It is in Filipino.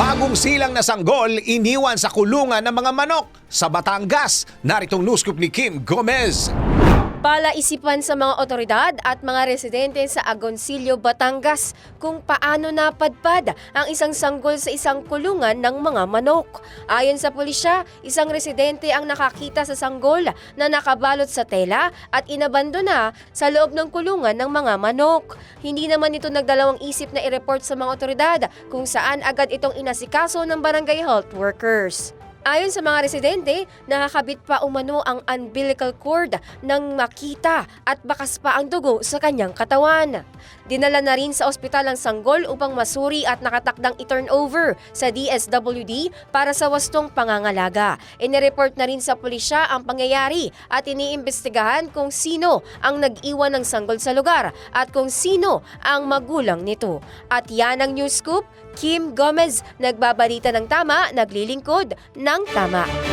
Bagong silang na sanggol iniwan sa kulungan ng mga manok sa Batangas. Naritong news scoop ni Kim Gomez. Palaisipan sa mga otoridad at mga residente sa Agoncillo, Batangas kung paano napadpad ang isang sanggol sa isang kulungan ng mga manok. Ayon sa pulisya, isang residente ang nakakita sa sanggol na nakabalot sa tela at inabandona sa loob ng kulungan ng mga manok. Hindi naman ito nagdalawang isip na i-report sa mga otoridad kung saan agad itong inasikaso ng barangay health workers. Ayon sa mga residente, nakakabit pa umano ang umbilical cord nang makita at bakas pa ang dugo sa kanyang katawan. Dinala na rin sa ospital ang sanggol upang masuri at nakatakdang i-turnover sa DSWD para sa wastong pangangalaga. Inireport na rin sa pulisya ang pangyayari at iniimbestigahan kung sino ang nag-iwan ng sanggol sa lugar at kung sino ang magulang nito. At yan ang news scoop. Kim Gomez, nagbabalita ng tama, naglilingkod ng tama.